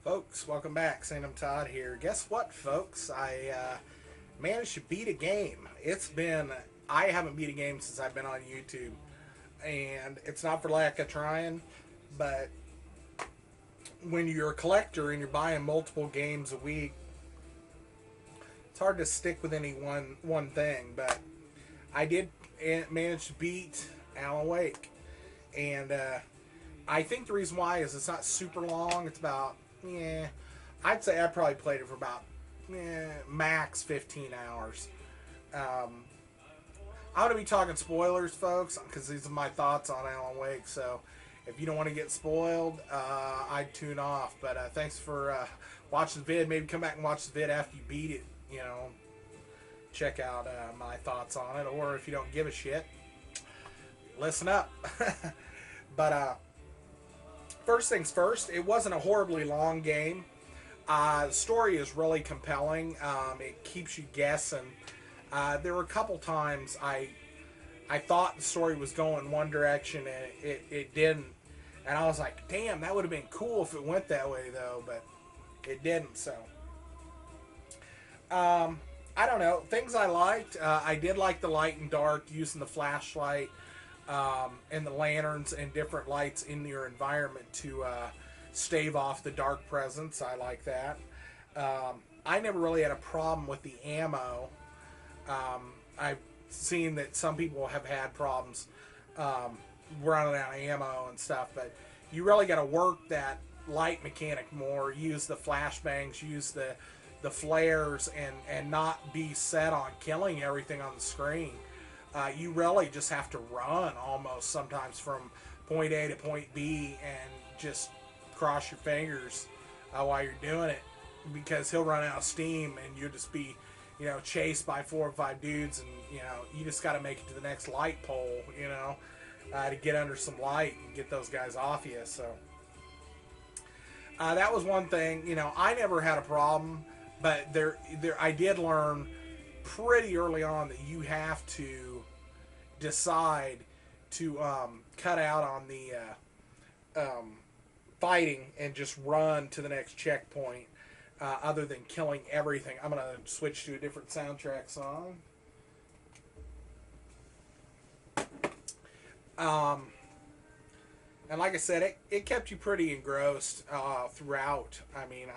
Folks, welcome back. Sandamtod here. Guess what, folks? I managed to beat a game. I haven't beat a game since I've been on YouTube. And it's not for lack of trying, but when you're a collector and you're buying multiple games a week, it's hard to stick with any one thing. But I did manage to beat Alan Wake. And I think the reason why is it's not super long. It's about, I'd say I probably played it for about max 15 hours. Um, I'm going to be talking spoilers, folks, because these are my thoughts on Alan Wake. So if you don't want to get spoiled, I'd tune off. But thanks for watching the vid. Maybe come back and watch the vid after you beat it. Check out my thoughts on it. Or if you don't give a shit, listen up. But first things first, it wasn't a horribly long game. The story is really compelling. It keeps you guessing. There were a couple times I thought the story was going one direction and it didn't. And I was like, damn, that would have been cool if it went that way, though. But it didn't, so. I don't know. Things I liked. I did like the light and dark, using the flashlight and the lanterns and different lights in your environment to stave off the dark presence. I like that. I never really had a problem with the ammo. I've seen that some people have had problems running out of ammo and stuff, but you really got to work that light mechanic more. Use the flashbangs, use the flares, and not be set on killing everything on the screen. You really just have to run almost sometimes from point A to point B and just cross your fingers while you're doing it, because he'll run out of steam and you'll just be, chased by 4 or 5 dudes, and you just got to make it to the next light pole, to get under some light and get those guys off you. So that was one thing. I never had a problem, but I did learn pretty early on that you have to decide to cut out on the fighting and just run to the next checkpoint, other than killing everything. I'm going to switch to a different soundtrack song. And like I said, it kept you pretty engrossed throughout. I mean,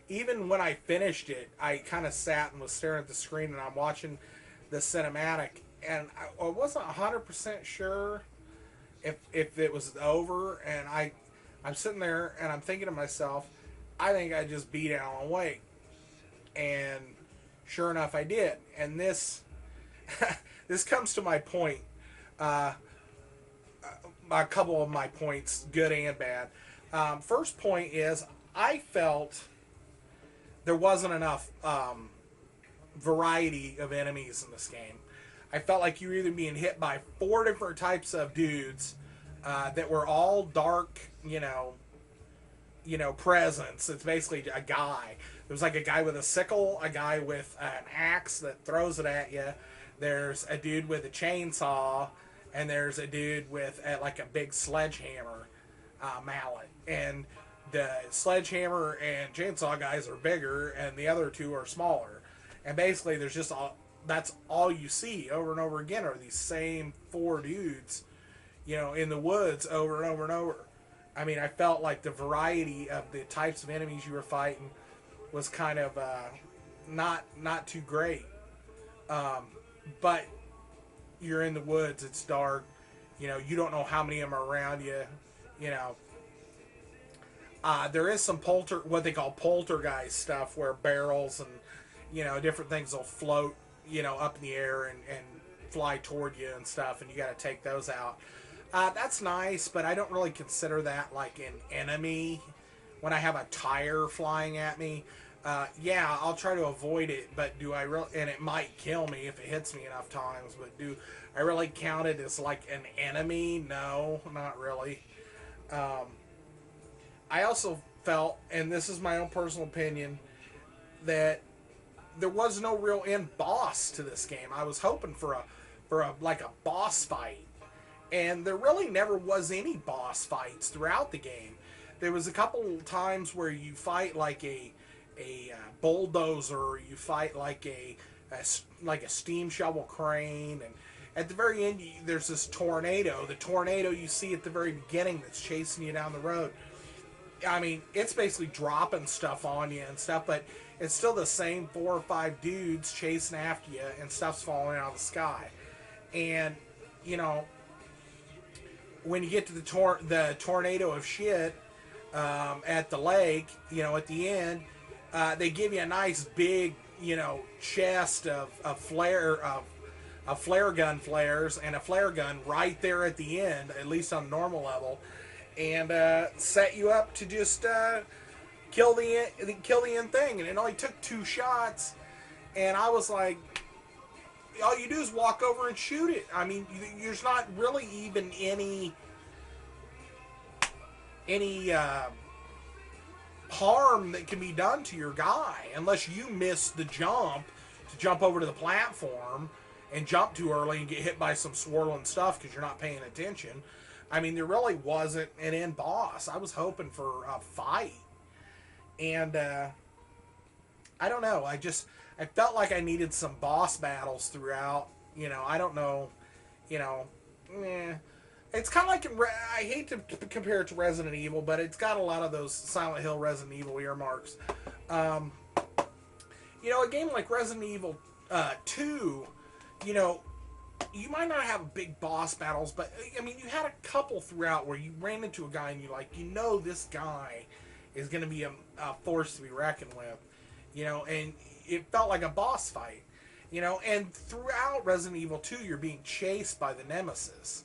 even when I finished it, I kind of sat and was staring at the screen and I'm watching the cinematic, and I wasn't 100% sure if it was over, and I'm sitting there and I'm thinking to myself, I think I just beat Alan Wake. And sure enough, I did. And this this comes to my point. A couple of my points, good and bad. First point is, I felt there wasn't enough variety of enemies in this game. I felt like you were either being hit by 4 different types of dudes that were all dark, presence. It's basically a guy. There's like a guy with a sickle, a guy with an axe that throws it at you. There's a dude with a chainsaw, and there's a dude with like a big sledgehammer mallet. And the sledgehammer and chainsaw guys are bigger, and the other 2 are smaller. And basically, that's all you see over and over again are these same 4 dudes, in the woods over and over and over. I mean, I felt like the variety of the types of enemies you were fighting was kind of not too great. But you're in the woods, it's dark, you don't know how many of them are around you, there is some what they call poltergeist stuff, where barrels and different things will float up in the air and fly toward you and stuff, and you got to take those out. That's nice, but I don't really consider that like an enemy. When I have a tire flying at me, I'll try to avoid it, but do I really? And it might kill me if it hits me enough times, but do I really count it as like an enemy? No, not really. I also felt, and this is my own personal opinion, that there was no real end boss to this game. I was hoping for a boss fight, and there really never was any boss fights throughout the game. there was a couple times where you fight like a bulldozer, or you fight like a steam shovel crane, and at the very end there's this tornado. The tornado you see at the very beginning that's chasing you down the road. I mean, it's basically dropping stuff on you and stuff, but it's still the same 4 or 5 dudes chasing after you, and stuff's falling out of the sky. And you know, when you get to the tornado of shit at the lake, you know, at the end, they give you a nice big, you know, chest of flare gun flares and a flare gun right there at the end, at least on normal level, and set you up to just kill the end thing. And it only took 2 shots, and I was like, all you do is walk over and shoot it. I mean, there's not really even any harm that can be done to your guy unless you miss the jump to jump over to the platform and jump too early and get hit by some swirling stuff because you're not paying attention. I mean, there really wasn't an end boss. I was hoping for a fight, and I don't know. I felt like I needed some boss battles throughout. You know, I don't know. You know, it's kind of like I hate to compare it to Resident Evil, but it's got a lot of those Silent Hill, Resident Evil earmarks. You know, a game like Resident Evil 2, you know, you might not have big boss battles, but I mean, you had a couple throughout where you ran into a guy and you know, this guy is going to be a force to be reckoned with. You know, and it felt like a boss fight. You know, and throughout Resident Evil 2, you're being chased by the Nemesis.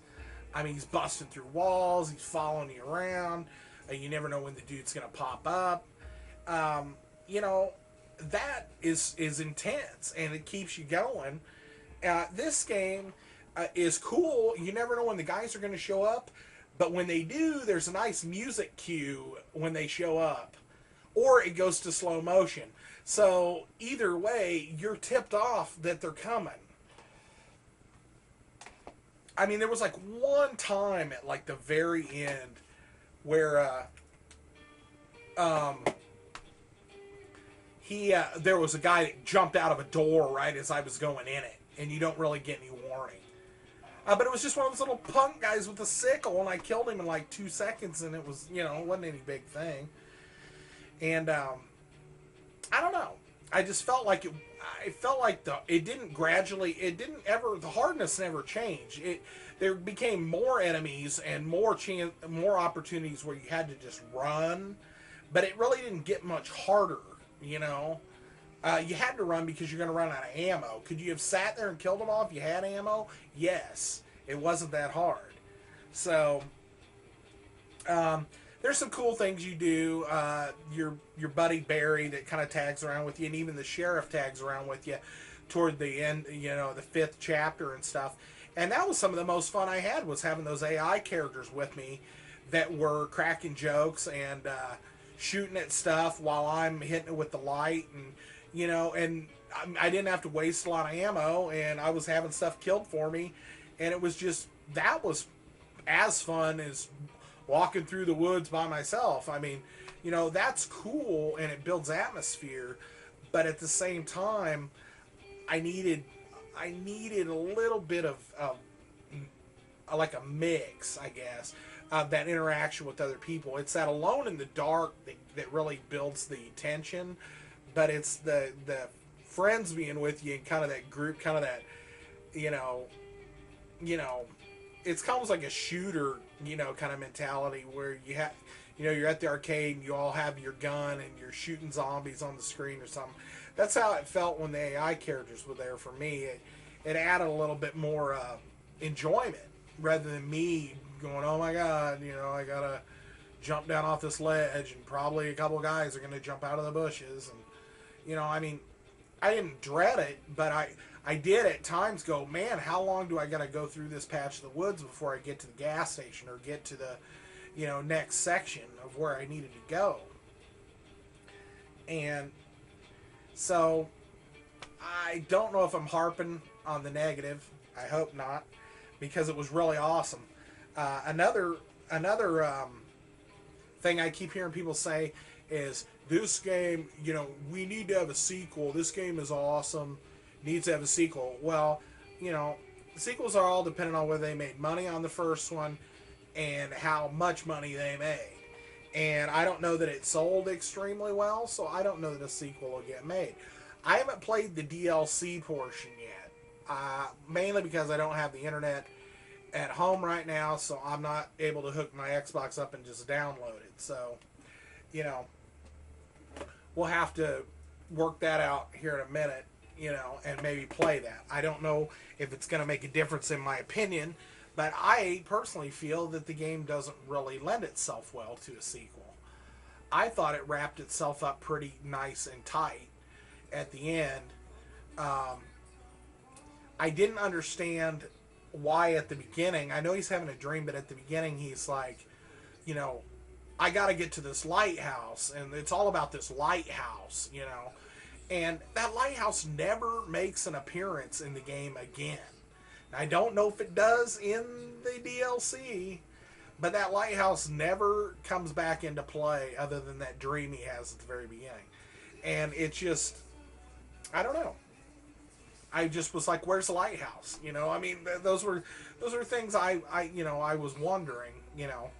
I mean, he's busting through walls, he's following you around, you never know when the dude's going to pop up. You know, that is intense, and it keeps you going. This game is cool. You never know when the guys are going to show up, but when they do, there's a nice music cue when they show up, or it goes to slow motion. So either way, you're tipped off that they're coming. I mean, there was like one time at like the very end where there was a guy that jumped out of a door right as I was going in it, and you don't really get any warning. But it was just one of those little punk guys with a sickle, and I killed him in like 2 seconds, and it was, you know, it wasn't any big thing. And I don't know. I just felt like it felt like the hardness never changed. There became more enemies and more opportunities where you had to just run, but it really didn't get much harder, you know. You had to run because you're going to run out of ammo. Could you have sat there and killed them all if you had ammo? Yes. It wasn't that hard. So, there's some cool things you do. Your buddy Barry that kind of tags around with you, and even the sheriff tags around with you toward the end, you know, the 5th chapter and stuff. And that was some of the most fun I had, was having those AI characters with me that were cracking jokes and shooting at stuff while I'm hitting it with the light, and you know, and I didn't have to waste a lot of ammo, and I was having stuff killed for me, and it was just, that was as fun as walking through the woods by myself. I mean, you know, that's cool and it builds atmosphere, but at the same time, I needed a little bit of like a mix, I guess, of that interaction with other people. It's that alone in the dark that really builds the tension, but it's the friends being with you and kind of that group, kind of that, you know, it's almost like a shooter, you know, kind of mentality where you have, you know, you're at the arcade and you all have your gun and you're shooting zombies on the screen or something. That's how it felt when the AI characters were there for me. It added a little bit more enjoyment rather than me going, oh my God, you know, I gotta jump down off this ledge and probably a couple guys are gonna jump out of the bushes. And, you know, I mean, I didn't dread it, but I did at times go, man, how long do I got to go through this patch of the woods before I get to the gas station or get to the, you know, next section of where I needed to go. And so I don't know if I'm harping on the negative. I hope not, because it was really awesome. Another thing I keep hearing people say is, this game, you know, we need to have a sequel. This game is awesome. Needs to have a sequel. Well, you know, sequels are all dependent on whether they made money on the first one and how much money they made. And I don't know that it sold extremely well, so I don't know that a sequel will get made. I haven't played the DLC portion yet, mainly because I don't have the internet at home right now, so I'm not able to hook my Xbox up and just download it. So, you know, we'll have to work that out here in a minute, you know, and maybe play that. I don't know if it's going to make a difference in my opinion, but I personally feel that the game doesn't really lend itself well to a sequel. I thought it wrapped itself up pretty nice and tight at the end. I didn't understand why at the beginning, I know he's having a dream, but at the beginning he's like, you know, I got to get to this lighthouse, and it's all about this lighthouse, you know. And that lighthouse never makes an appearance in the game again. I don't know if it does in the DLC, but that lighthouse never comes back into play other than that dream he has at the very beginning. And it's just, I don't know. I just was like, where's the lighthouse? You know, I mean, those were things I was wondering, you know.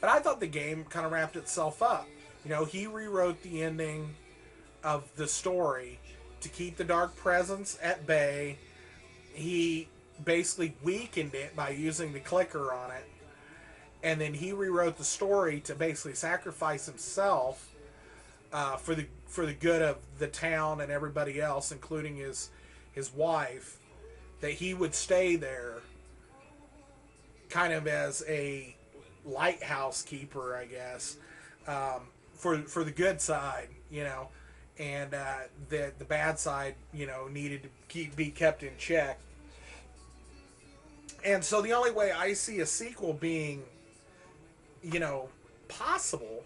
But I thought the game kind of wrapped itself up. You know, he rewrote the ending of the story to keep the dark presence at bay. He basically weakened it by using the clicker on it. And then he rewrote the story to basically sacrifice himself for the good of the town and everybody else, including his wife, that he would stay there kind of as a lighthouse keeper, I guess, for the good side, you know, and the bad side, you know, needed to be kept in check. And so the only way I see a sequel being, you know, possible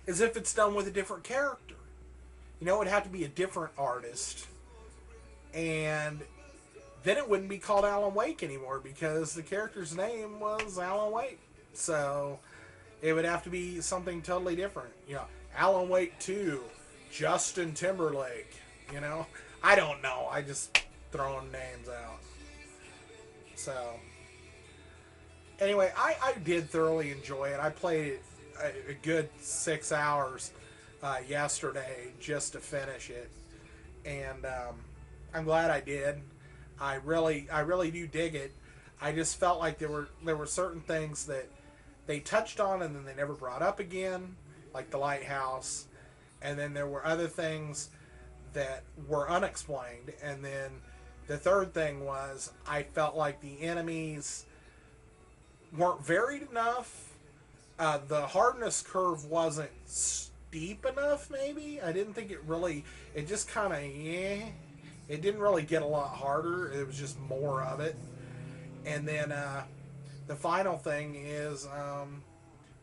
is if it's done with a different character. You know, it would have to be a different artist, and then it wouldn't be called Alan Wake anymore because the character's name was Alan Wake. So it would have to be something totally different. You know, Alan Wake 2, Justin Timberlake, you know. I don't know. I just throwing names out. So anyway, I did thoroughly enjoy it. I played it a good 6 hours yesterday just to finish it. And I'm glad I did. I really do dig it. I just felt like there were certain things that they touched on and then they never brought up again, like the lighthouse. And then there were other things that were unexplained. And then the third thing was, I felt like the enemies weren't varied enough. The hardness curve wasn't steep enough, maybe. I didn't think it just kind of, it didn't really get a lot harder. It was just more of it. And then the final thing is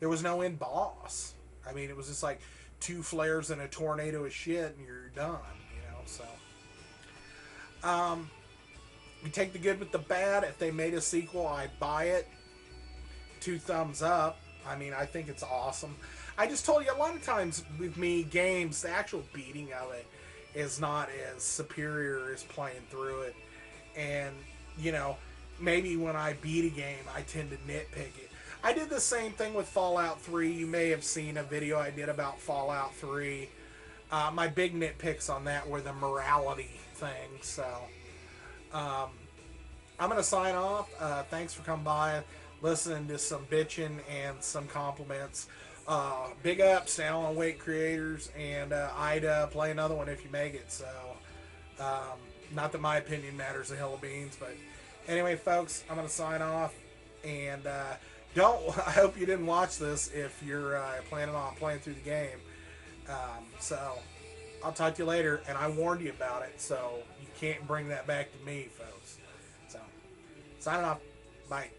there was no end boss. I mean, it was just like 2 flares and a tornado of shit and you're done, you know. So you take the good with the bad. If they made a sequel, I'd buy it. 2 thumbs up. I mean, I think it's awesome. I just told you, a lot of times with me, games, the actual beating of it is not as superior as playing through it. And, you know, maybe when I beat a game, I tend to nitpick it. I did the same thing with Fallout 3. You may have seen a video I did about Fallout 3. My big nitpicks on that were the morality thing. So, I'm going to sign off. Thanks for coming by, listening to some bitching and some compliments. Big ups to Alan Wake creators, and Ida, play another one if you make it. So, not that my opinion matters a hill of beans, but anyway, folks, I'm going to sign off, and I hope you didn't watch this if you're planning on playing through the game. So, I'll talk to you later, and I warned you about it, so you can't bring that back to me, folks. So, signing off. Bye.